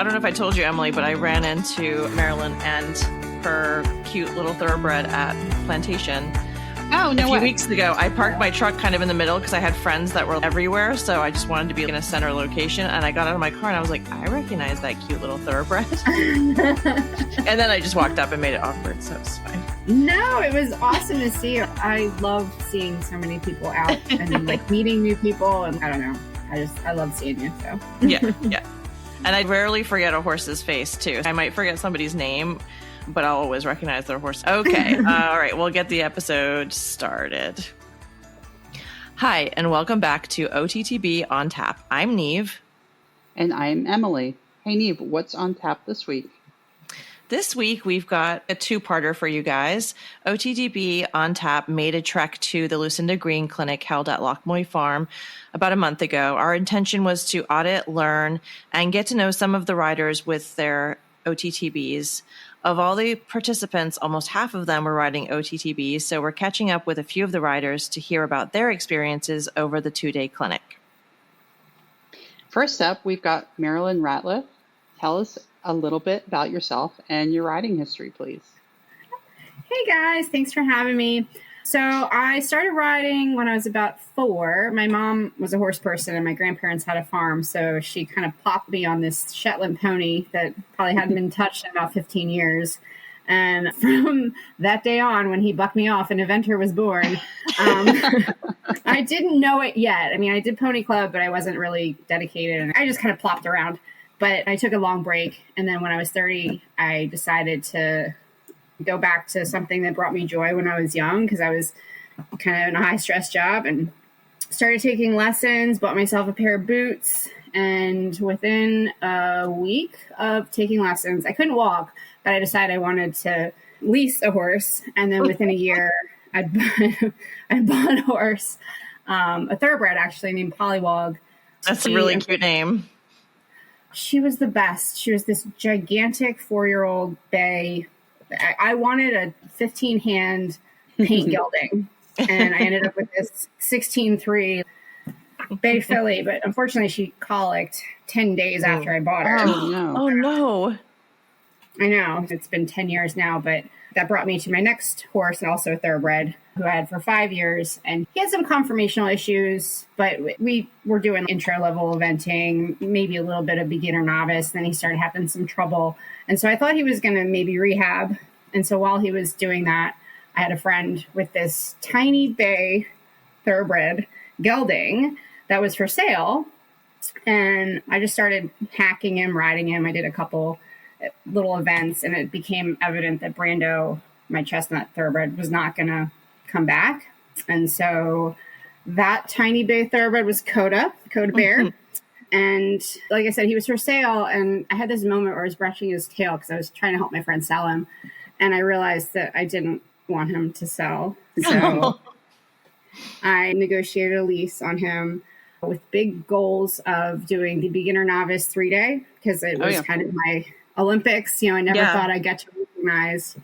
I don't know if I told you, Emily, but I ran into Merrilyn and her cute little thoroughbred at Plantation. Oh, no A few way. weeks ago. I parked my truck kind of in the middle because I had friends that were everywhere, so I just wanted to be in a center location. And I got out of my car and I was like, I recognize that cute little thoroughbred. And then I just walked up and made it awkward, so it's fine. No, it was awesome to see. I love seeing so many people out and like meeting new people. And I don't know, I love seeing you. So Yeah. And I rarely forget a horse's face too. I might forget somebody's name, but I'll always recognize their horse. Okay. All right. We'll get the episode started. Hi, and welcome back to OTTB on Tap. I'm Neve. And I'm Emily. Hey, Neve, what's on tap this week? This week, we've got a two-parter for you guys. OTTB on Tap made a trek to the Lucinda Green clinic held at Loch Moy Farm about a month ago. Our intention was to audit, learn, and get to know some of the riders with their OTTBs. Of all the participants, almost half of them were riding OTTBs, so we're catching up with a few of the riders to hear about their experiences over the two-day clinic. First up, we've got Merrilyn Ratliff. Tell us a little bit about yourself and your riding history, please. Hey guys, thanks for having me. So I started riding when I was about 4. My mom was a horse person and my grandparents had a farm, so she kind of popped me on this Shetland pony that probably hadn't been touched in about 15 years. And from that day on, when he bucked me off and Eventer was born, I didn't know it yet. I mean, I did pony club, but I wasn't really dedicated, and I just kind of plopped around. But I took a long break, and then when I was 30, I decided to go back to something that brought me joy when I was young, because I was kind of in a high-stress job, and started taking lessons, bought myself a pair of boots, and within a week of taking lessons, I couldn't walk, but I decided I wanted to lease a horse, and then within a year, I bought a horse, a thoroughbred actually, named Pollywog. That's a really cute name. She was the best. She was this gigantic 4-year-old bay. I wanted a 15-hand paint gelding, and I ended up with this 16-3 bay filly. But unfortunately, she colicked 10 days after I bought her. Oh, no. Oh, no. I know. It's been 10 years now, but that brought me to my next horse, and also a thoroughbred, who I had for 5 years. And he had some conformational issues, but we were doing intro-level eventing, maybe a little bit of beginner novice. Then he started having some trouble. And so I thought he was going to maybe rehab. And so while he was doing that, I had a friend with this tiny bay thoroughbred gelding that was for sale. And I just started hacking him, riding him. I did a couple little events, and it became evident that Brando, my chestnut thoroughbred, was not going to come back. And so that tiny bay thoroughbred was Koda Bear. And like I said, he was for sale. And I had this moment where I was brushing his tail because I was trying to help my friend sell him. And I realized that I didn't want him to sell. So I negotiated a lease on him with big goals of doing the beginner novice 3-day, because it was kind of my Olympics. I never thought I'd get to recognize.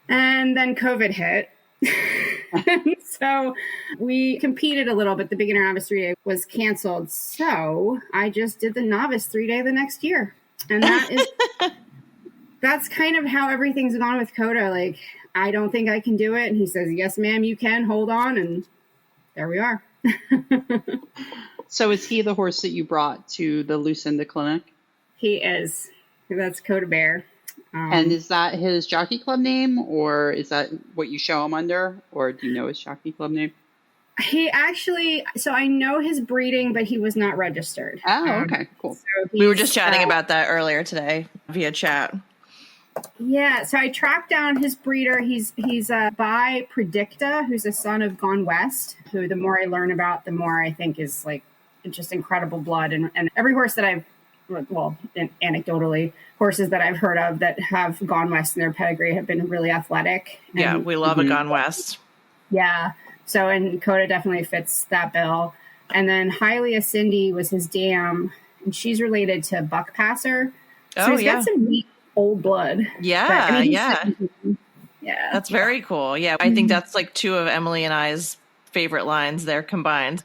And then COVID hit. So we competed a little, but the beginner novice 3-day was canceled. So I just did the novice 3-day the next year. And that's kind of how everything's gone with Koda. Like, I don't think I can do it. And he says, yes, ma'am, you can. Hold on. And there we are. So is he the horse that you brought to the Lucinda clinic? He is. That's Koda Bear. And is that his jockey club name, or is that what you show him under, or do you know his jockey club name? He actually, so I know his breeding, but he was not registered. Oh, okay, cool. So We were just chatting about that earlier today via chat. Yeah, so I tracked down his breeder. He's by Predicta, who's a son of Gone West, who the more I learn about, the more I think is like just incredible blood. And every horse that I've, well, anecdotally, horses that I've heard of that have Gone West in their pedigree have been really athletic. Yeah, we love a Gone West. Yeah, so and Koda definitely fits that bill. And then Hylia Cindy was his dam, and she's related to Buck Passer. So he's got some neat old blood. Yeah, yeah. That's very cool. Yeah, I think that's like two of Emily and I's favorite lines there combined.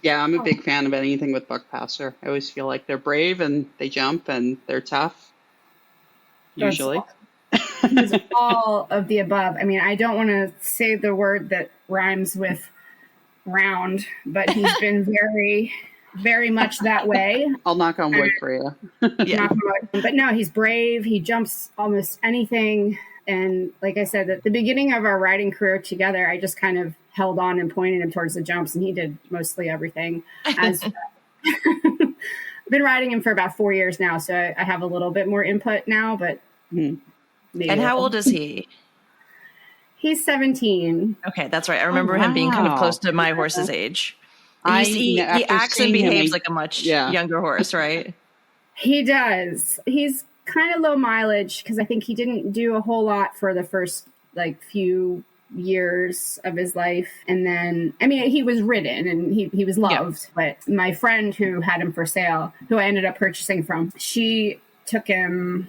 Yeah, I'm a big fan of anything with buck passer. I always feel like they're brave and they jump and they're tough, usually. He's all of the above. I mean, I don't want to say the word that rhymes with round, but he's been very, very much that way. I'll knock on wood for you. Yeah. But no, he's brave. He jumps almost anything. And like I said, at the beginning of our riding career together, I just kind of held on and pointed him towards the jumps, and he did mostly everything. I've been riding him for about 4 years now, so I have a little bit more input now, but maybe. And how old is he? He's 17. Okay, that's right. I remember him being kind of close to my horse's age. He acts and behaves like a much younger horse, right? He does. He's kind of low mileage because I think he didn't do a whole lot for the first few years of his life. And then, I mean, he was ridden and he was loved. Yeah. But my friend who had him for sale, who I ended up purchasing from, she took him,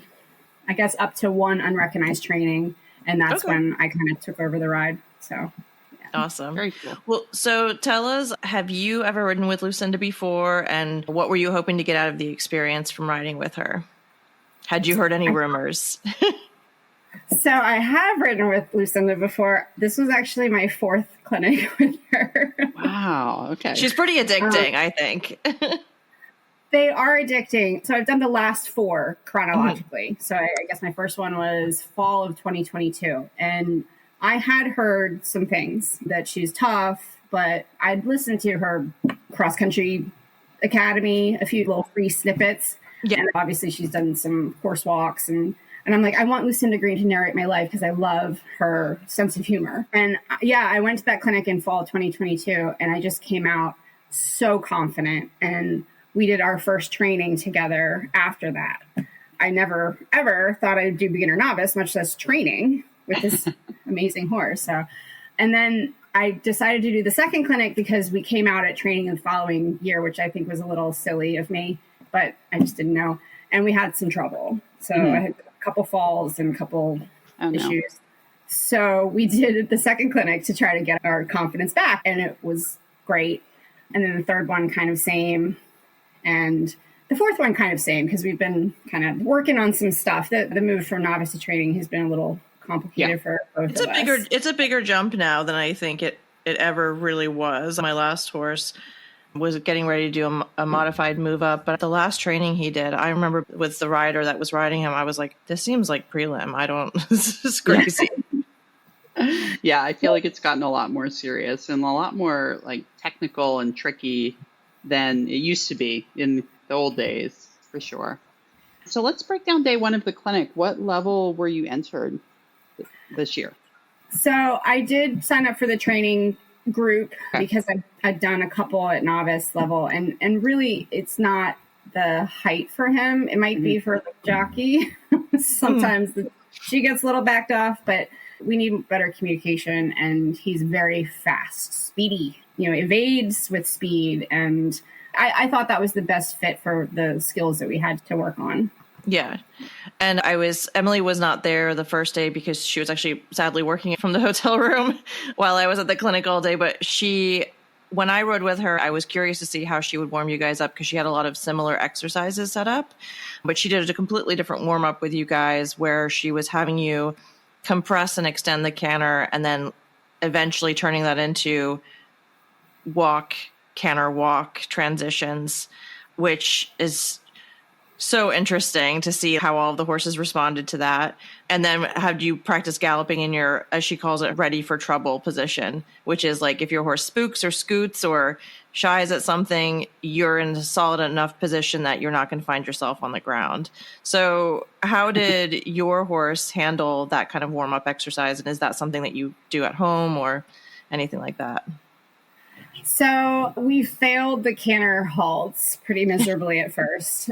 I guess, up to one unrecognized training. And that's when I kind of took over the ride. So, yeah. Awesome. Very cool. Well, so tell us, have you ever ridden with Lucinda before? And what were you hoping to get out of the experience from riding with her? Had you heard any rumors? So I have ridden with Lucinda before. This was actually my 4th clinic with her. Wow. Okay. She's pretty addicting, I think. They are addicting. So I've done the last 4 chronologically. Mm-hmm. So I guess my first one was fall of 2022. And I had heard some things that she's tough, but I'd listened to her cross-country academy, a few little free snippets. Yeah. And obviously she's done some horse walks and I'm like, I want Lucinda Green to narrate my life because I love her sense of humor. And I went to that clinic in fall of 2022 and I just came out so confident. And we did our first training together after that. I never, ever thought I'd do beginner novice, much less training with this amazing horse. So, and then I decided to do the second clinic because we came out at training the following year, which I think was a little silly of me, but I just didn't know. And we had some trouble. So I had a couple falls and a couple issues. So we did the second clinic to try to get our confidence back. And it was great. And then the third one kind of same. And the fourth one kind of same because we've been kind of working on some stuff. The move from novice to training has been a little complicated for both of us. It's a bigger jump now than I think it ever really was. My last horse was getting ready to do a modified move up, but the last training he did, I remember with the rider that was riding him, I was like, this seems like prelim. This is crazy. Yeah, I feel like it's gotten a lot more serious and a lot more like technical and tricky than it used to be in the old days, for sure. So let's break down day 1 of the clinic. What level were you entered this year? So I did sign up for the training group because I'd done a couple at novice level and really it's not the height for him. It might be for the jockey. Sometimes she gets a little backed off, but we need better communication and he's very fast, speedy, evades with speed. And I thought that was the best fit for the skills that we had to work on. Yeah. And Emily was not there the first day because she was actually sadly working from the hotel room while I was at the clinic all day. But when I rode with her, I was curious to see how she would warm you guys up because she had a lot of similar exercises set up. But she did a completely different warm up with you guys where she was having you compress and extend the canter and then eventually turning that into walk, canter, walk transitions, which is so interesting to see how all of the horses responded to that. And then had you practice galloping in your, as she calls it, ready for trouble position, which is like if your horse spooks or scoots or shies at something, you're in a solid enough position that you're not going to find yourself on the ground. So how did your horse handle that kind of warm-up exercise? And is that something that you do at home or anything like that? So we failed the canter halts pretty miserably at first.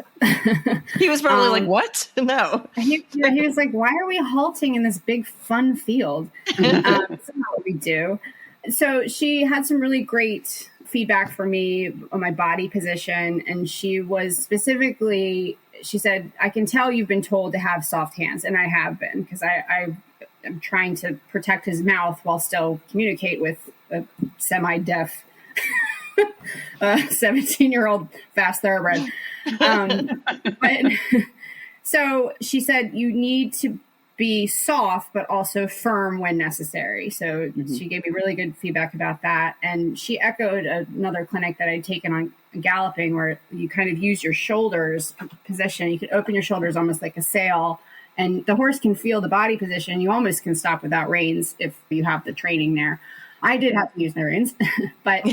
He was probably like, what? No. He was like, why are we halting in this big fun field? That's not what we do. So she had some really great feedback for me on my body position. And she was specifically, she said, I can tell you've been told to have soft hands. And I have been because I'm trying to protect his mouth while still communicate with a semi-deaf a 17-year-old fast thoroughbred. But so she said you need to be soft, but also firm when necessary. So she gave me really good feedback about that. And she echoed another clinic that I'd taken on galloping, where you kind of use your shoulders position. You could open your shoulders almost like a sail, and the horse can feel the body position. You almost can stop without reins if you have the training there. I did have to use my reins, but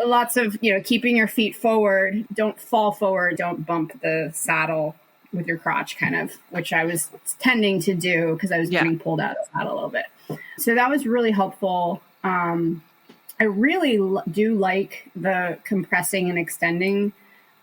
lots of, keeping your feet forward, don't fall forward, don't bump the saddle with your crotch kind of, which I was tending to do because I was being pulled out of the saddle a little bit. So that was really helpful. I really do like the compressing and extending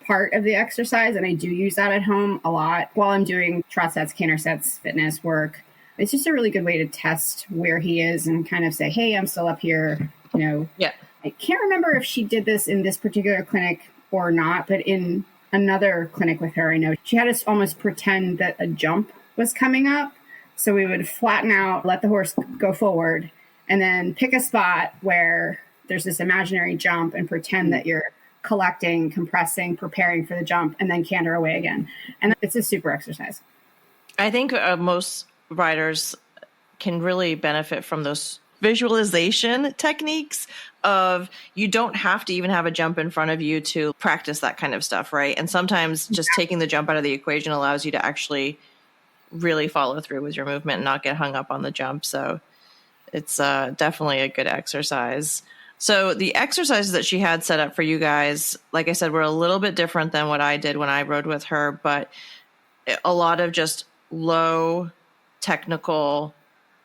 part of the exercise, and I do use that at home a lot while I'm doing trot sets, canter sets, fitness work. It's just a really good way to test where he is and kind of say, hey, I'm still up here. I can't remember if she did this in this particular clinic or not, but in another clinic with her, I know she had us almost pretend that a jump was coming up. So we would flatten out, let the horse go forward, and then pick a spot where there's this imaginary jump and pretend that you're collecting, compressing, preparing for the jump, and then canter away again. And it's a super exercise. I think most riders can really benefit from those visualization techniques of, you don't have to even have a jump in front of you to practice that kind of stuff, right? And sometimes just taking the jump out of the equation allows you to actually really follow through with your movement and not get hung up on the jump. So it's definitely a good exercise. So the exercises that she had set up for you guys, like I said, were a little bit different than what I did when I rode with her, but a lot of just low technical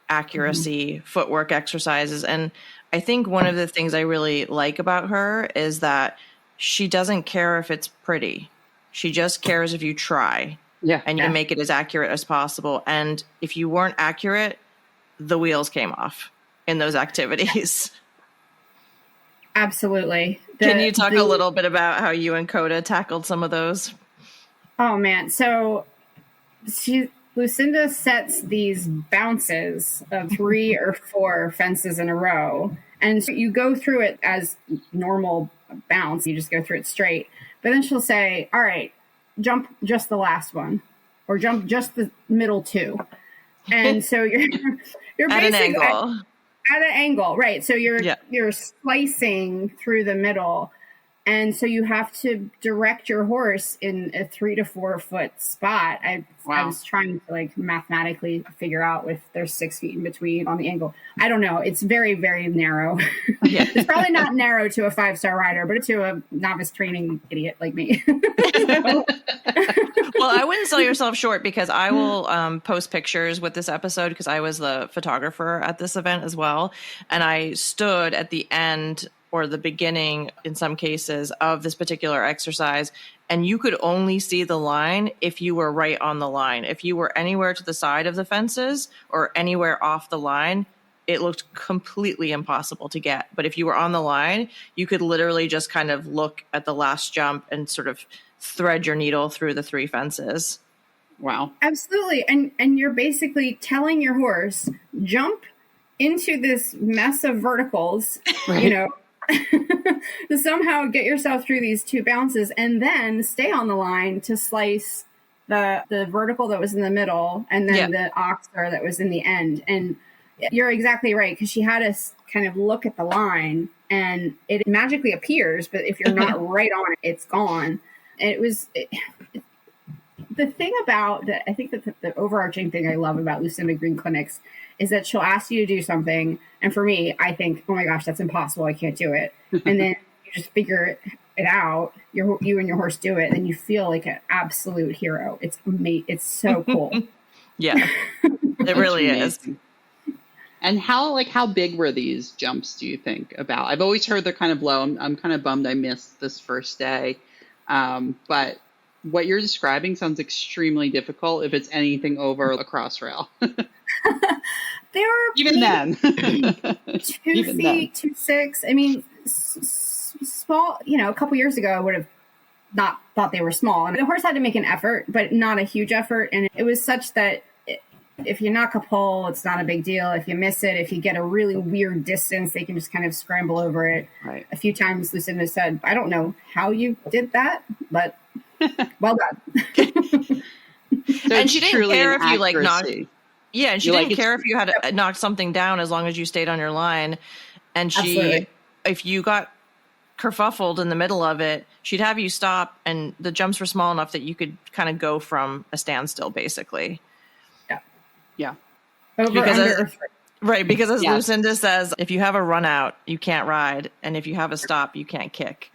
accuracy footwork exercises. And I think one of the things I really like about her is that she doesn't care if it's pretty. She just cares if you try. And you make it as accurate as possible. And if you weren't accurate, the wheels came off in those activities. Absolutely. Can you talk a little bit about how you and Koda tackled some of those? Oh, man. So Lucinda sets these bounces of 3 or 4 fences in a row. And so you go through it as normal bounce. You just go through it straight. But then she'll say, all right, jump just the last one, or jump just the middle 2. And so you're at an angle. At an angle, right? So you're slicing through the middle, and so you have to direct your horse in a 3 to 4 foot spot. I was trying to mathematically figure out if there's 6 feet in between on the angle. I don't know. It's very, very narrow. It's probably not narrow to a 5-star rider, but to a novice training idiot like me. Well, I wouldn't sell yourself short, because I will post pictures with this episode, because I was the photographer at this event as well. And I stood at the end, or the beginning in some cases, of this particular exercise, and you could only see the line if you were right on the line. If you were anywhere to the side of the fences or anywhere off the line, it looked completely impossible to get. But if you were on the line, you could literally just kind of look at the last jump and sort of thread your needle through the 3 fences. Wow. Absolutely. And you're basically telling your horse, jump into this mess of verticals, right. To somehow get yourself through these 2 bounces, and then stay on the line to slice the vertical that was in the middle, and then the oxer that was in the end. And you're exactly right, because she had us kind of look at the line, and it magically appears, but if you're not right on it, it's gone. And the thing about that, I think that the overarching thing I love about Lucinda Green clinics is that she'll ask you to do something. And for me, I think, oh my gosh, that's impossible. I can't do it. And then you just figure it out. You and your horse do it, and you feel like an absolute hero. It's amazing. It's so cool. Yeah, it really is. And how big were these jumps, do you think, about? I've always heard they're kind of low. I'm kind of bummed I missed this first day. But what you're describing sounds extremely difficult if it's anything over a cross rail. They were even then 2 feet, 2.6. I mean, small. A couple years ago, I would have not thought they were small. I mean, the horse had to make an effort, but not a huge effort. And it was such that If you knock a pole, it's not a big deal. If you miss it, if you get a really weird distance, they can just kind of scramble over it. Right. A few times Lucinda said, I don't know how you did that, but well done. So And she didn't care if you like knocked. accuracy. Yeah, and she You didn't like care if you had knocked something down as long as you stayed on your line. And Absolutely. if you got kerfuffled in the middle of it, she'd have you stop, and the jumps were small enough that you could kind of go from a standstill, basically. Yeah. Over, Because under, Right, because as Yes. Lucinda says, if you have a run out, you can't ride, and if you have a stop, you can't kick.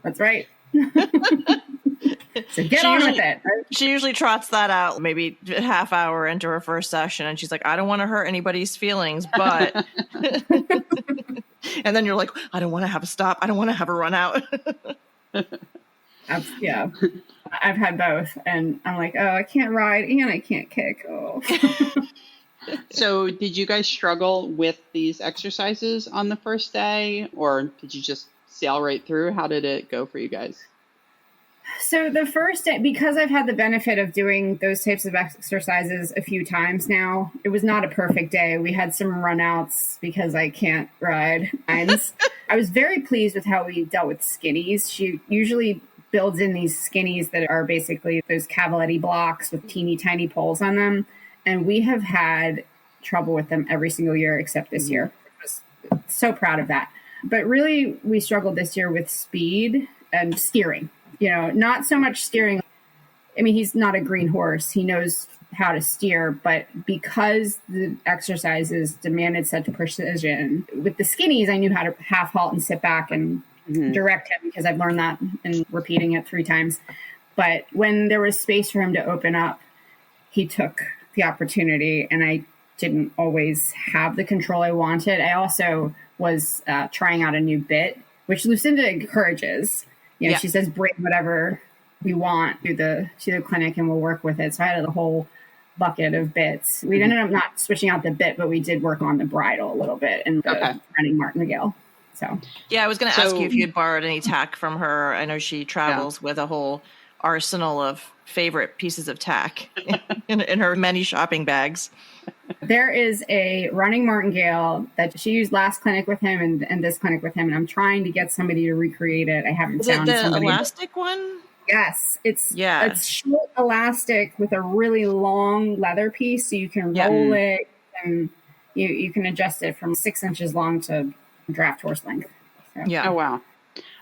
That's right. So get She on usually- with it. Right? She usually trots that out maybe a half hour into her first session, and she's like, I don't want to hurt anybody's feelings, but... And then you're like, I don't want to have a stop. I don't want to have a run out. Yeah. I've had both, and I'm like, oh, I can't ride and I can't kick. Oh. So did you guys struggle with these exercises on the first day, or did you just sail right through? How did it go for you guys? So the first day, because I've had the benefit of doing those types of exercises a few times now, it was not a perfect day. We had some runouts because I can't ride. I was very pleased with how we dealt with skinnies. She usually builds in these skinnies that are basically those cavaletti blocks with teeny tiny poles on them. And we have had trouble with them every single year except this year. I was so proud of that. But really, we struggled this year with speed and steering. You know, not so much steering. I mean, he's not a green horse. He knows how to steer, but because the exercises demanded such precision, with the skinnies, I knew how to half halt and sit back and direct him because I've learned that and repeating it 3 times. But when there was space for him to open up, he took the opportunity, and I didn't always have the control I wanted. I also was trying out a new bit, which Lucinda encourages. You know, Yeah. She says, bring whatever we want to the clinic and we'll work with it. So I had a whole bucket of bits. We ended up not switching out the bit, but we did work on the bridle a little bit and running martingale. So Yeah, I was going to ask you if you had borrowed any tack from her. I know she travels with a whole arsenal of favorite pieces of tack in her many shopping bags. there is a running martingale that she used last clinic with him and this clinic with him, and I'm trying to get somebody to recreate it. I haven't Is it found the somebody. elastic one? Yes, it's Yeah. It's short elastic with a really long leather piece, so you can roll it and you can adjust it from 6 inches long to draft horse length. So. Yeah. Oh, wow.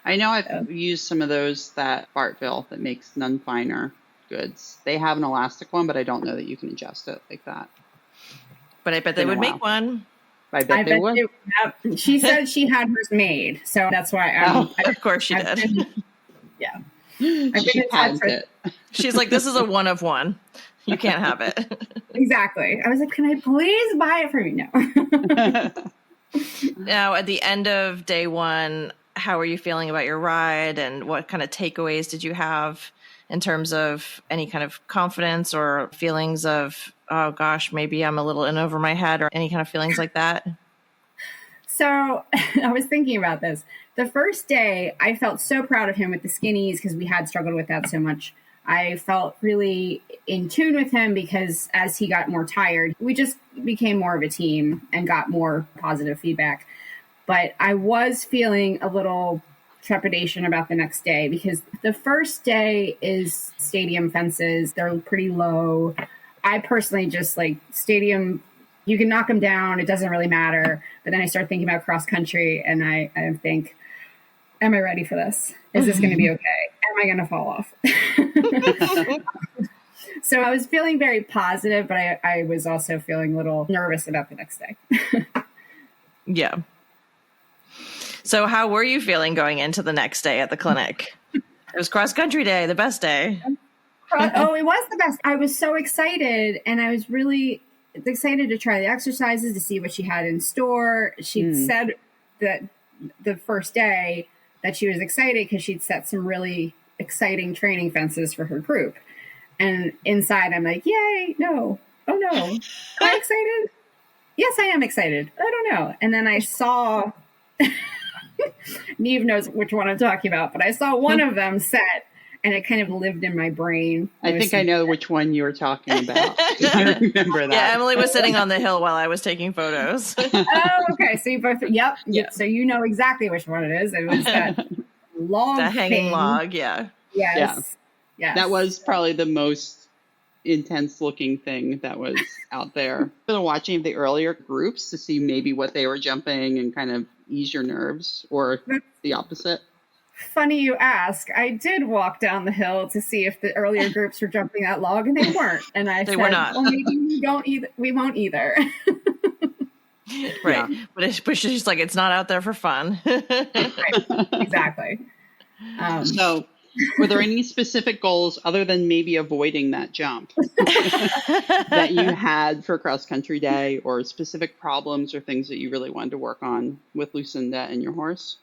I know I've used some of those that Bartville that makes none finer goods. They have an elastic one, but I don't know that you can adjust it like that. But I bet they would make one. I bet they would. She said she had hers made, so that's why. Of course she did. Yeah. She should patent it. She's like, this is a one of one. You can't have it. Exactly. I was like, can I please buy it for you? No. Now, at the end of day one, how are you feeling about your ride, and what kind of takeaways did you have in terms of any kind of confidence or feelings of, oh gosh, maybe I'm a little in over my head, or any kind of feelings like that? So I was thinking about this. The first day, I felt so proud of him with the skinnies because we had struggled with that so much. I felt really in tune with him because as he got more tired, we just became more of a team and got more positive feedback. But I was feeling a little trepidation about the next day because the first day is stadium fences. They're pretty low. I personally just like stadium, you can knock them down. It doesn't really matter. But then I start thinking about cross country and I think, am I ready for this? Is this going to be okay? Am I going to fall off? So I was feeling very positive, but I was also feeling a little nervous about the next day. Yeah. So how were you feeling going into the next day at the clinic? It was cross country day, the best day. Oh, it was the best. I was so excited, and I was really excited to try the exercises to see what she had in store. She'd said that the first day that she was excited because she'd set some really exciting training fences for her group. And inside, I'm like, yay, no. Oh, no. Am I excited? Yes, I am excited. I don't know. And then I saw, Neve knows which one I'm talking about, but I saw one of them set, and it kind of lived in my brain. I think I know which one you were talking about. I remember that. Yeah, Emily was sitting on the hill while I was taking photos. Oh, okay. So you both, yep. So you know exactly which one it is. It was that log The hanging thing. log, yeah. Yes. Yes. That was probably the most intense looking thing that was out there. I've been watching the earlier groups to see maybe what they were jumping and kind of ease your nerves, or the opposite. Funny you ask. I did walk down the hill to see if the earlier groups were jumping that log, and they weren't. And I said, were not. well, maybe we won't either. Right. Yeah. But she's like, it's not out there for fun. Right. Exactly. So were there any specific goals other than maybe avoiding that jump that you had for cross country day, or specific problems or things that you really wanted to work on with Lucinda and your horse?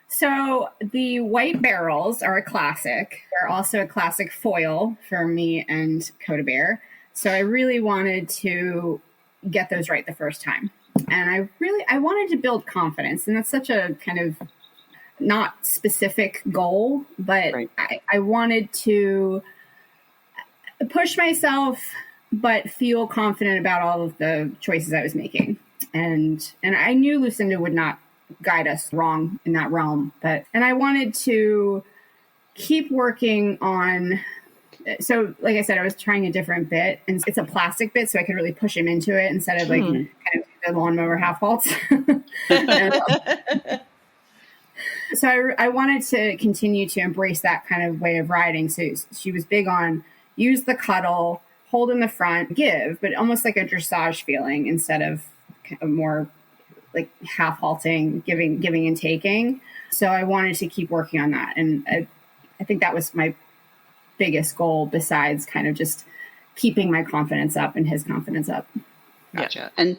So the white barrels are a classic. They're also a classic foil for me and Koda Bear. So I really wanted to get those right the first time. And I wanted to build confidence. And that's such a kind of not specific goal, but right. I wanted to push myself, but feel confident about all of the choices I was making. And I knew Lucinda would not guide us wrong in that realm, and I wanted to keep working on. So like I said, I was trying a different bit, and it's a plastic bit, so I could really push him into it instead of kind of the lawnmower half halts. So I wanted to continue to embrace that kind of way of riding. So she was big on use the cuddle, hold in the front, give, but almost like a dressage feeling instead of more like half halting, giving and taking. So I wanted to keep working on that. And I think that was my biggest goal, besides kind of just keeping my confidence up and his confidence up. Gotcha. Yeah. And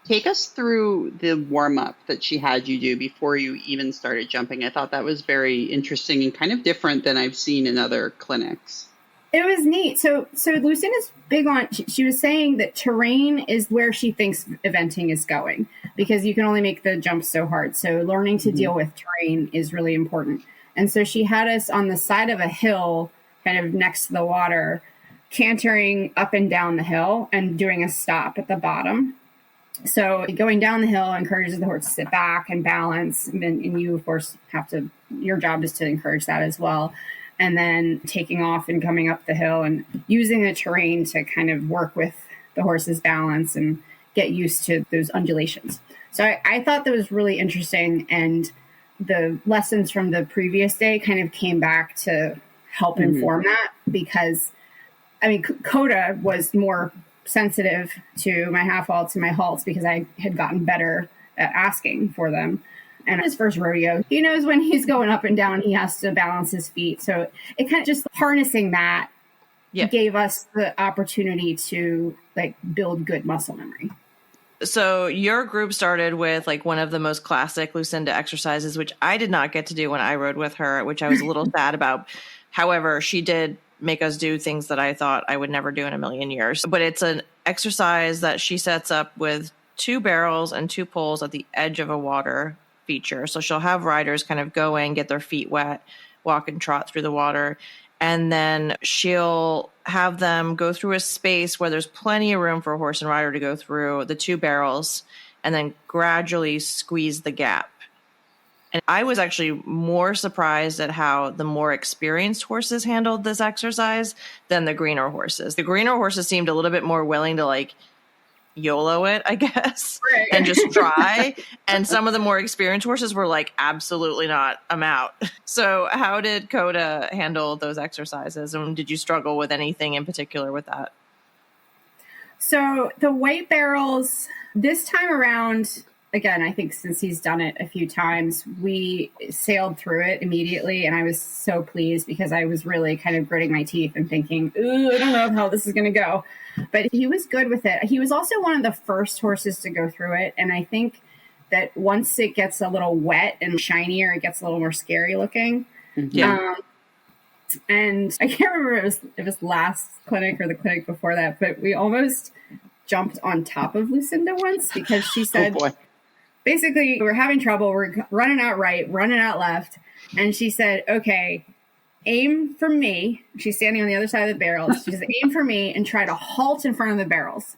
take us through the warm-up that she had you do before you even started jumping. I thought that was very interesting and kind of different than I've seen in other clinics. It was neat. So Lucinda's big on, she was saying that terrain is where she thinks eventing is going, because you can only make the jumps so hard. So learning to deal with terrain is really important. And so she had us on the side of a hill, kind of next to the water, cantering up and down the hill and doing a stop at the bottom. So going down the hill encourages the horse to sit back and balance. And you, of course, your job is to encourage that as well. And then taking off and coming up the hill and using the terrain to kind of work with the horse's balance and get used to those undulations. So I thought that was really interesting. And the lessons from the previous day kind of came back to help inform that, because, I mean, Koda was more sensitive to my half halts and my halts because I had gotten better at asking for them. And his first rodeo, he knows when he's going up and down, he has to balance his feet. So it kind of just harnessing that gave us the opportunity to like build good muscle memory. So your group started with like one of the most classic Lucinda exercises, which I did not get to do when I rode with her, which I was a little sad about. However, she did make us do things that I thought I would never do in a million years. But it's an exercise that she sets up with 2 barrels and 2 poles at the edge of a water feature. So she'll have riders kind of go in, get their feet wet, walk and trot through the water. And then she'll have them go through a space where there's plenty of room for a horse and rider to go through the 2 barrels and then gradually squeeze the gap. And I was actually more surprised at how the more experienced horses handled this exercise than the greener horses. The greener horses seemed a little bit more willing to like YOLO it, I guess, right, and just try. And some of the more experienced horses were like, absolutely not, I'm out. So how did Koda handle those exercises? And did you struggle with anything in particular with that? So the white barrels, this time around, again, I think since he's done it a few times, we sailed through it immediately. And I was so pleased because I was really kind of gritting my teeth and thinking, ooh, I don't know how this is going to go. But he was good with it. He was also one of the first horses to go through it. And I think that once it gets a little wet and shinier, it gets a little more scary looking. Yeah. And I can't remember if it was last clinic or the clinic before that, but we almost jumped on top of Lucinda once because she said, basically, we're having trouble. We're running out right, running out left. And she said, okay, aim for me. She's standing on the other side of the barrels. She says, aim for me and try to halt in front of the barrels.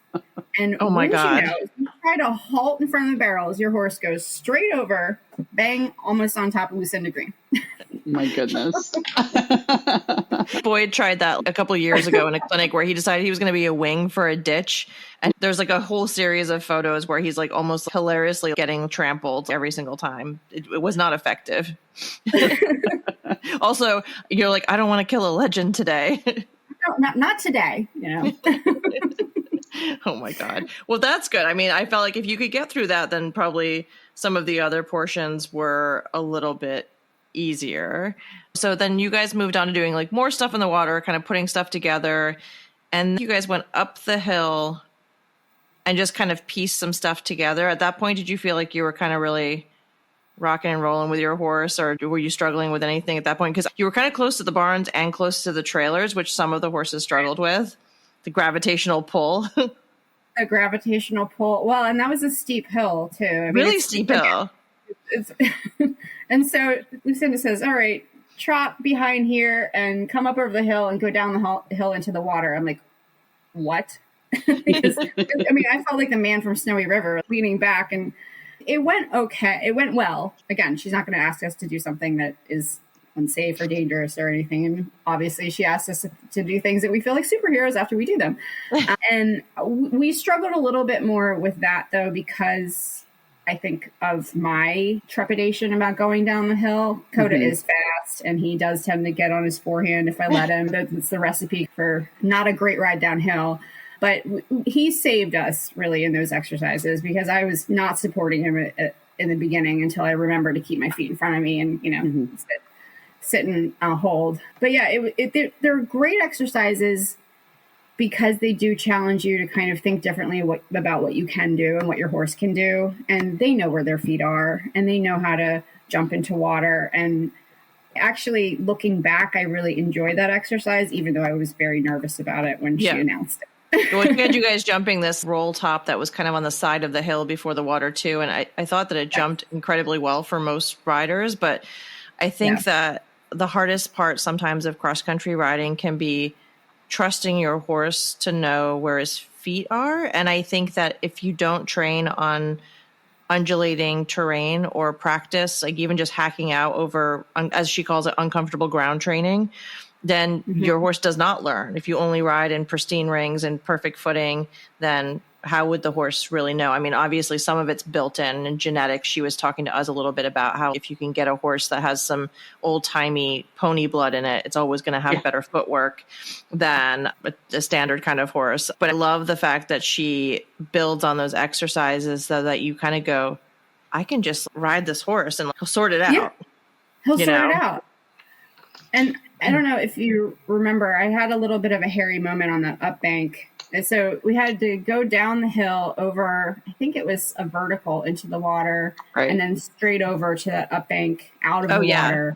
And oh my God. You try to halt in front of the barrels, your horse goes straight over, bang, almost on top of Lucinda Green. My goodness. Boyd tried that a couple of years ago in a clinic where he decided he was going to be a wing for a ditch. And there's like a whole series of photos where he's like almost hilariously getting trampled every single time. It was not effective. Also, you're like, I don't want to kill a legend today. No, not today, you know. Oh my God. Well, that's good. I mean, I felt like if you could get through that, then probably some of the other portions were a little bit easier. So then you guys moved on to doing like more stuff in the water, kind of putting stuff together. And you guys went up the hill and just kind of pieced some stuff together. At that point, did you feel like you were kind of really rocking and rolling with your horse, or were you struggling with anything at that point? Because you were kind of close to the barns and close to the trailers, which some of the horses struggled with. The gravitational pull. A gravitational pull. Well, and that was a steep hill too. I mean, really steep hill. And so Lucinda says, all right, trot behind here and come up over the hill and go down the hill into the water. I'm like, what? Because, I mean, I felt like the man from Snowy River leaning back, and it went okay. It went well. Again, she's not going to ask us to do something that is unsafe or dangerous or anything. And obviously she asked us to do things that we feel like superheroes after we do them. And we struggled a little bit more with that though, because I think of my trepidation about going down the hill. Koda is fast and he does tend to get on his forehand if I let him. That's the recipe for not a great ride downhill. But he saved us really in those exercises, because I was not supporting him in the beginning until I remembered to keep my feet in front of me and, you know, sit and hold. But yeah, they're great exercises because they do challenge you to kind of think differently about what you can do and what your horse can do. And they know where their feet are and they know how to jump into water. And actually looking back, I really enjoyed that exercise, even though I was very nervous about it when she announced it. Well, you had you guys jumping this roll top that was kind of on the side of the hill before the water too. And I thought that it jumped incredibly well for most riders, but I think that the hardest part sometimes of cross-country riding can be trusting your horse to know where his feet are. And I think that if you don't train on undulating terrain or practice, like even just hacking out over, as she calls it, uncomfortable ground training, then your horse does not learn. If you only ride in pristine rings and perfect footing, then how would the horse really know? I mean, obviously some of it's built in and genetics. She was talking to us a little bit about how if you can get a horse that has some old timey pony blood in it, it's always going to have better footwork than a standard kind of horse. But I love the fact that she builds on those exercises so that you kind of go, I can just ride this horse and he'll sort it out. Yeah. He'll sort it out. And I don't know if you remember, I had a little bit of a hairy moment on the up bank. And so we had to go down the hill over, I think it was a vertical into the water, and then straight over to that up bank out of the water.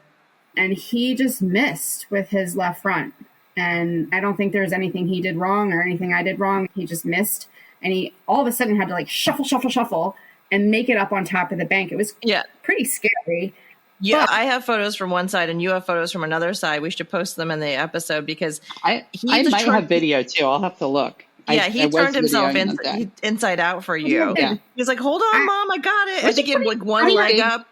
And he just missed with his left front. And I don't think there was anything he did wrong or anything I did wrong. He just missed. And he all of a sudden had to like shuffle and make it up on top of the bank. It was pretty scary. Yeah, I have photos from one side and you have photos from another side. We should post them in the episode because I might have video too. I'll have to look. Yeah, he turned himself inside out for you. Yeah. He's like, hold on, Mom, I got it. I think he had like one leg up.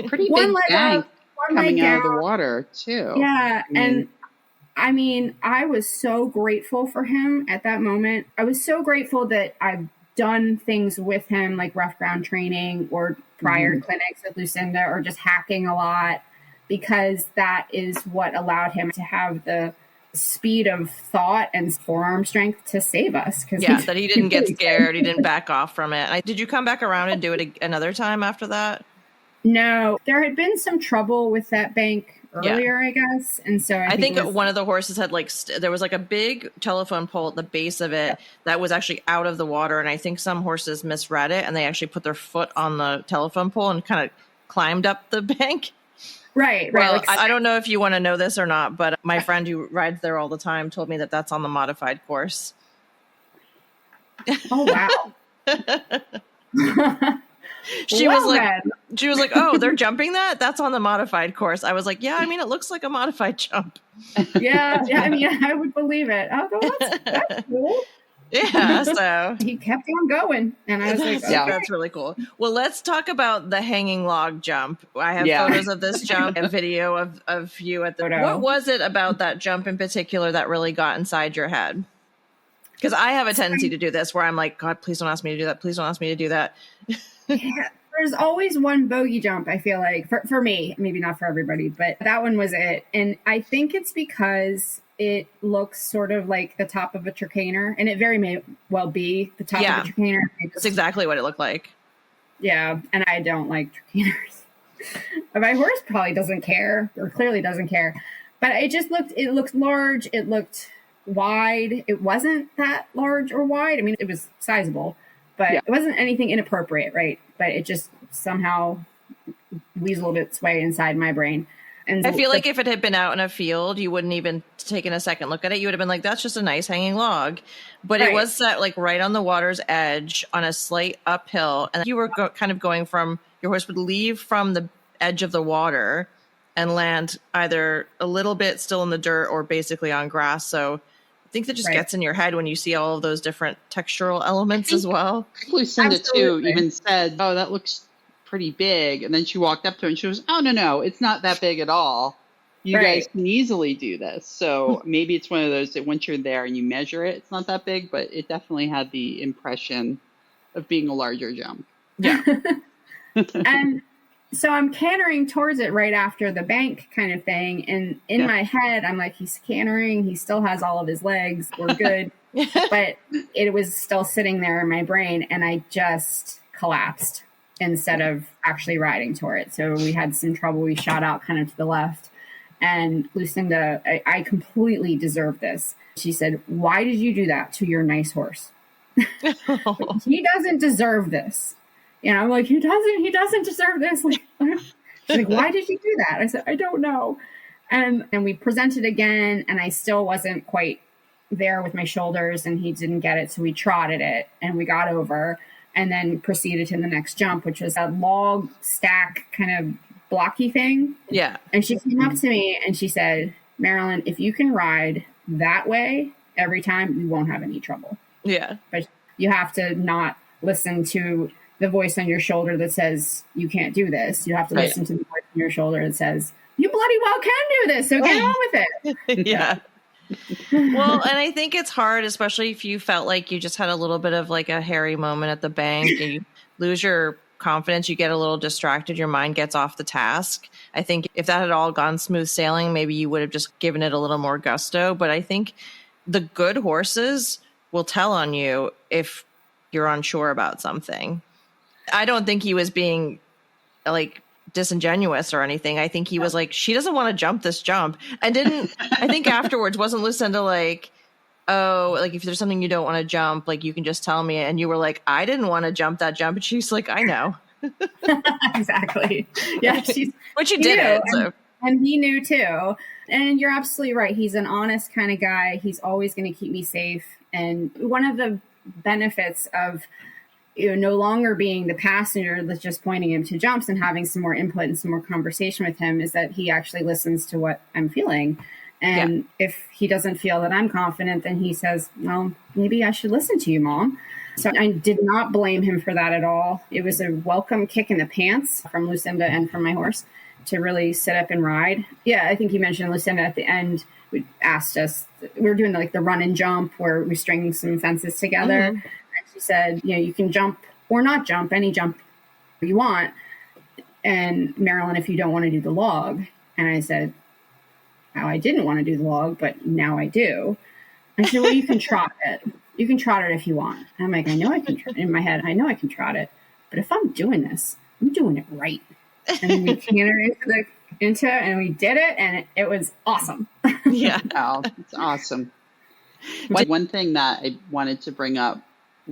Pretty big bank coming out of the water too. Yeah, and I mean, I was so grateful for him at that moment. I was so grateful that I've done things with him like rough ground training or prior clinics with Lucinda or just hacking a lot, because that is what allowed him to have the speed of thought and forearm strength to save us. That he didn't get scared. He didn't back off from it. Did you come back around and do it another time after that? No, there had been some trouble with that bank earlier, I guess. And so I think one of the horses had there was like a big telephone pole at the base of it that was actually out of the water. And I think some horses misread it and they actually put their foot on the telephone pole and kind of climbed up the bank. Right. Well, I don't know if you want to know this or not, but my friend who rides there all the time told me that that's on the modified course. Oh, wow. She was like, She was like, oh, they're jumping that? That's on the modified course. I was like, yeah, I mean, it looks like a modified jump. Yeah, I mean, I would believe it. Oh, that's cool. Yeah, so he kept on going, and I was like, okay. That's really cool. Well, let's talk about the hanging log jump. I have photos of this jump and video of you at the Photo. What was it about that jump in particular that really got inside your head? Because I have a tendency to do this where I'm like, God, please don't ask me to do that. Please don't ask me to do that. Yeah, there's always one bogey jump, I feel like, for me, maybe not for everybody, but that one was it. And I think it's because it looks sort of like the top of a tricaner, and it very may well be the top of a tricaner. That's exactly what it looked like. Yeah, and I don't like tricaners. My horse probably doesn't care, or clearly doesn't care. But it looked large, it looked wide. It wasn't that large or wide. I mean, it was sizable, but it wasn't anything inappropriate, right? But it just somehow weaseled its way inside my brain. And I feel like if it had been out in a field, you wouldn't even taken a second look at it. You would have been like, that's just a nice hanging log. But it was set like right on the water's edge on a slight uphill. And you were kind of going from, your horse would leave from the edge of the water and land either a little bit still in the dirt or basically on grass. So I think that just gets in your head when you see all of those different textural elements as well. Lucinda too even said, oh, that looks pretty big. And then she walked up to her and she was, oh, no, it's not that big at all. You guys can easily do this. So maybe it's one of those that once you're there and you measure it, it's not that big, but it definitely had the impression of being a larger jump. Yeah. And so I'm cantering towards it right after the bank kind of thing. And in my head, I'm like, he's cantering. He still has all of his legs. We're good. But it was still sitting there in my brain. And I just collapsed instead of actually riding toward it. So we had some trouble. We shot out kind of to the left. And Lucinda, I completely deserve this. She said, why did you do that to your nice horse? He doesn't deserve this. And I'm like, he doesn't deserve this. Like, she's like, why did you do that? I said, I don't know. And we presented again, and I still wasn't quite there with my shoulders, and he didn't get it. So we trotted it, and we got over, and then proceeded to the next jump, which was a log stack kind of blocky thing. Yeah. And she came up to me and she said, Merrilyn, if you can ride that way every time, you won't have any trouble. Yeah. But you have to not listen to the voice on your shoulder that says you can't do this. You have to listen to the voice on your shoulder that says you bloody well can do this. So get on with it. Yeah. Well, and I think it's hard, especially if you felt like you just had a little bit of like a hairy moment at the bank and you lose your confidence, you get a little distracted, your mind gets off the task. I think if that had all gone smooth sailing, maybe you would have just given it a little more gusto. But I think the good horses will tell on you if you're unsure about something. I don't think he was being like disingenuous or anything. I think he was like, she doesn't want to jump this jump. And I think afterwards, wasn't Lucinda like, oh, like if there's something you don't want to jump, like you can just tell me. And you were like, I didn't want to jump that jump. And she's like, I know. Exactly. Yeah. But you did it. So. And he knew too. And you're absolutely right. He's an honest kind of guy. He's always going to keep me safe. And one of the benefits of no longer being the passenger that's just pointing him to jumps and having some more input and some more conversation with him is that he actually listens to what I'm feeling. And if he doesn't feel that I'm confident, then he says, well, maybe I should listen to you, Mom. So I did not blame him for that at all. It was a welcome kick in the pants from Lucinda and from my horse to really sit up and ride. Yeah, I think you mentioned Lucinda at the end. We asked us, we were doing like the run and jump where we string some fences together. Mm-hmm. And she said, you can jump or not jump, any jump you want. And Merrilyn, if you don't want to do the log. And I said, oh, I didn't want to do the log, but now I do. I said, well, you can trot it. You can trot it if you want. And I'm like, I know I can, in my head, I know I can trot it. But if I'm doing this, I'm doing it right. And then we cantered into it, and we did it, and it was awesome. Yeah. Oh, it's awesome. One thing that I wanted to bring up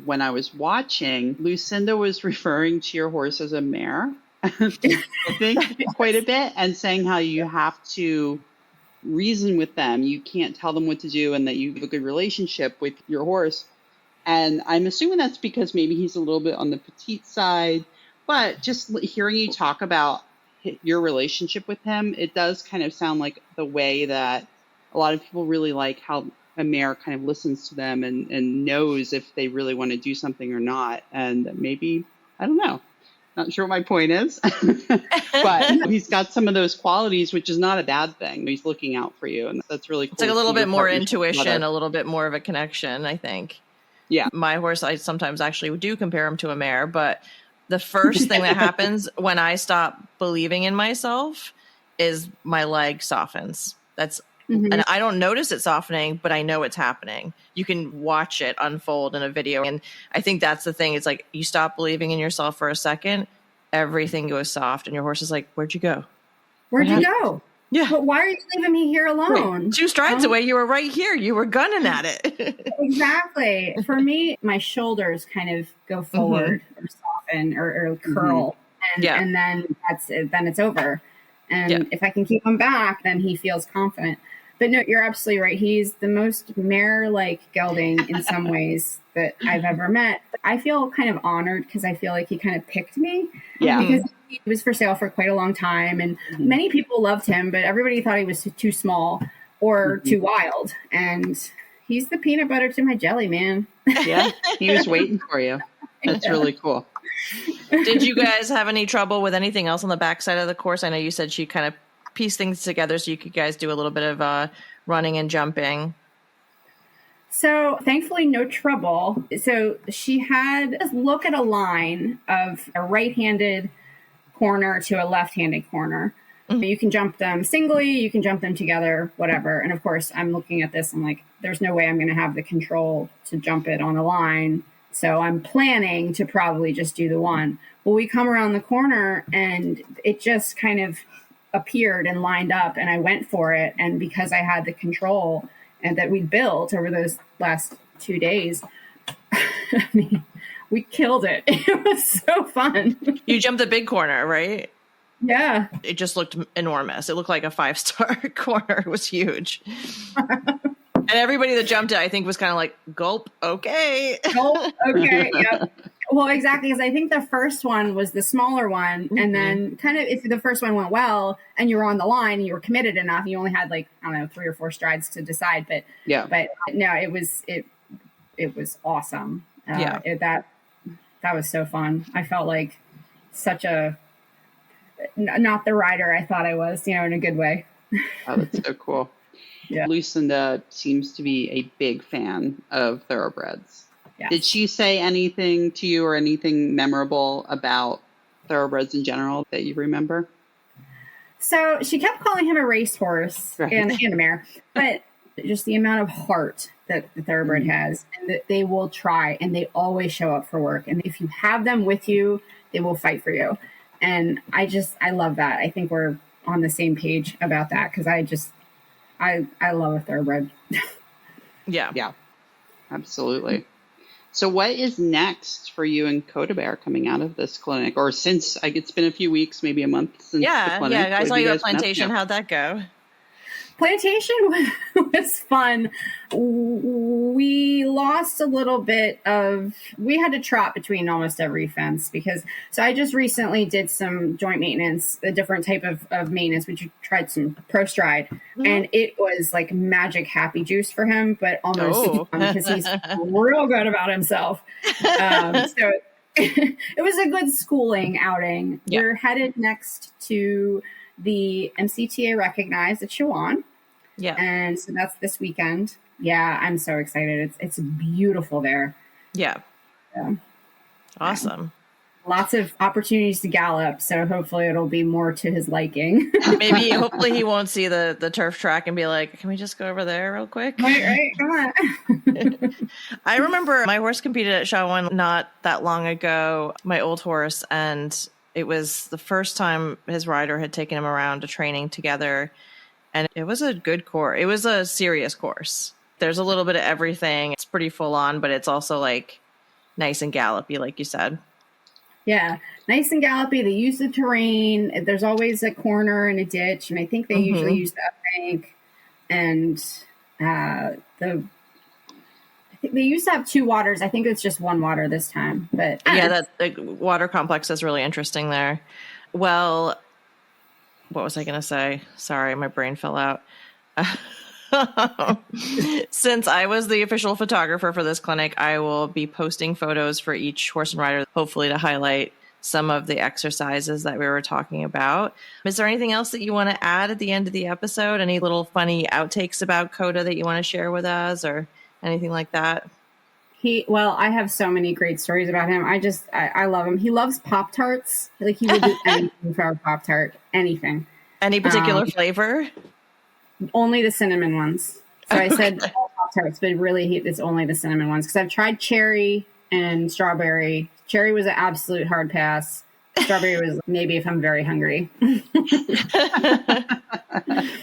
when I was watching, Lucinda was referring to your horse as a mare, I think, quite a bit, and saying how you have to reason with them. You can't tell them what to do, and that you have a good relationship with your horse. And I'm assuming that's because maybe he's a little bit on the petite side, But just hearing you talk about your relationship with him, it does kind of sound like the way that a lot of people really like how a mare kind of listens to them and knows if they really want to do something or not. And maybe, I don't know, not sure what my point is, but he's got some of those qualities, which is not a bad thing. He's looking out for you. And that's really cool. It's like a little bit more intuition, a little bit more of a connection, I think. Yeah. My horse, I sometimes actually do compare him to a mare, but the first thing that happens when I stop believing in myself is my leg softens. That's and I don't notice it softening, but I know it's happening. You can watch it unfold in a video. And I think that's the thing. It's like you stop believing in yourself for a second, everything goes soft. And your horse is like, where'd you go? Where'd you go? Yeah. But why are you leaving me here alone? Wait, 2 strides away, you were right here. You were gunning at it. Exactly. For me, my shoulders kind of go forward or soften or curl. And then that's it. Then it's over. And if I can keep him back, then he feels confident. But no, you're absolutely right. He's the most mare-like gelding in some ways that I've ever met. I feel kind of honored because I feel like he kind of picked me. Yeah. Because he was for sale for quite a long time. And many people loved him, but everybody thought he was too small or too wild. And he's the peanut butter to my jelly, man. Yeah, he was waiting for you. That's really cool. Did you guys have any trouble with anything else on the backside of the course? I know you said she kind of piece things together so you could guys do a little bit of running and jumping. So thankfully, no trouble. So she had us look at a line of a right-handed corner to a left-handed corner. You can jump them singly, you can jump them together, whatever. And of course, I'm looking at this, I'm like, there's no way I'm going to have the control to jump it on a line. So I'm planning to probably just do the one. Well, we come around the corner and it just kind of appeared and lined up, and I went for it. And because I had the control and that we built over those last 2 days, I mean, we killed it. It was so fun. You jumped the big corner, right? Yeah. It just looked enormous. It looked like a 5-star corner. It was huge. And everybody that jumped it, I think, was kind of like, gulp, okay. Gulp, okay, yep. Well, exactly, because I think the first one was the smaller one, and then kind of if the first one went well and you were on the line and you were committed enough, you only had like, I don't know, 3 or 4 strides to decide. But no, it was awesome. That was so fun. I felt like such a not the rider I thought I was, in a good way. Oh, that's so cool. Yeah. Lucinda seems to be a big fan of thoroughbreds. Yes. Did she say anything to you or anything memorable about thoroughbreds in general that you remember? So she kept calling him a racehorse and a mare, but just the amount of heart that the thoroughbred has, and that they will try, and they always show up for work. And if you have them with you, they will fight for you. And I love that. I think we're on the same page about that because I love a thoroughbred. Yeah, absolutely. So what is next for you and Koda Bear coming out of this clinic? Or since it's been a few weeks, maybe a month since the clinic. Yeah, I saw you at Plantation. How'd that go? Plantation was fun. We lost a little bit we had to trot between almost every fence so I just recently did some joint maintenance, a different type of maintenance. We tried some Pro Stride, and it was like magic happy juice for him, but almost because he's real good about himself. So it was a good schooling outing. Yeah. We're headed next to the MCTA recognized at Chihuahua. Yeah. And so that's this weekend. Yeah, I'm so excited. It's beautiful there. Yeah. Awesome. Lots of opportunities to gallop, so hopefully it'll be more to his liking. Hopefully he won't see the turf track and be like, can we just go over there real quick? Right, come on. I remember my horse competed at Shawon not that long ago, my old horse, and it was the first time his rider had taken him around to training together, and it was a good course. It was a serious course. There's a little bit of everything. It's pretty full on, but it's also like nice and gallopy, like you said. Yeah, nice and gallopy. They use the terrain. There's always a corner and a ditch, and I think they usually use the up bank. And they used to have 2 waters. I think it's just 1 water this time. But yeah, that the water complex is really interesting there. Well, what was I going to say? Sorry, my brain fell out. Since I was the official photographer for this clinic, I will be posting photos for each horse and rider, hopefully to highlight some of the exercises that we were talking about. Is there anything else that you want to add at the end of the episode? Any little funny outtakes about Koda that you want to share with us or anything like that? I have so many great stories about him. I love him. He loves Pop-Tarts. Like he would do anything for a Pop-Tart, anything. Any particular flavor? Only the cinnamon ones. So I said all Pop-Tarts, but really it's only the cinnamon ones. Because I've tried cherry and strawberry. Cherry was an absolute hard pass. Strawberry was maybe if I'm very hungry.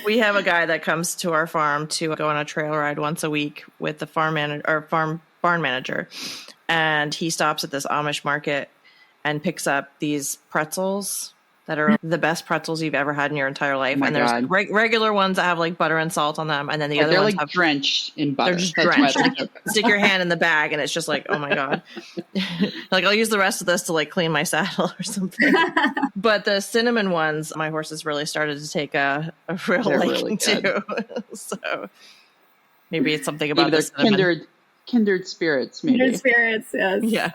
We have a guy that comes to our farm to go on a trail ride once a week with the barn manager. And he stops at this Amish market and picks up these pretzels that are the best pretzels you've ever had in your entire life. Oh, and there's regular ones that have like butter and salt on them. And then the other ones they're like drenched in butter. They're just drenched. Stick your hand in the bag and it's just like, oh my God. Like I'll use the rest of this to like clean my saddle or something. But the cinnamon ones, my horses really started to take a real liking to. So maybe it's something about the cinnamon. Kindred spirits, maybe. Kindred spirits, yes. Yeah.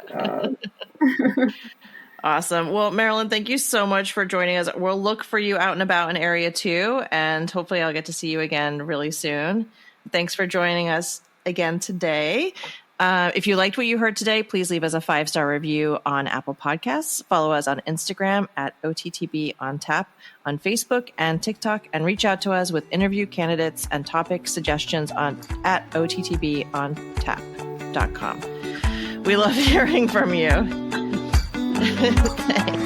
Awesome. Well, Merrilyn, thank you so much for joining us. We'll look for you out and about in Area 2, and hopefully I'll get to see you again really soon. Thanks for joining us again today. If you liked what you heard today, please leave us a 5-star review on Apple Podcasts. Follow us on Instagram at OTTB on Tap, on Facebook and TikTok, and reach out to us with interview candidates and topic suggestions at OTTBontap.com. We love hearing from you. Thanks.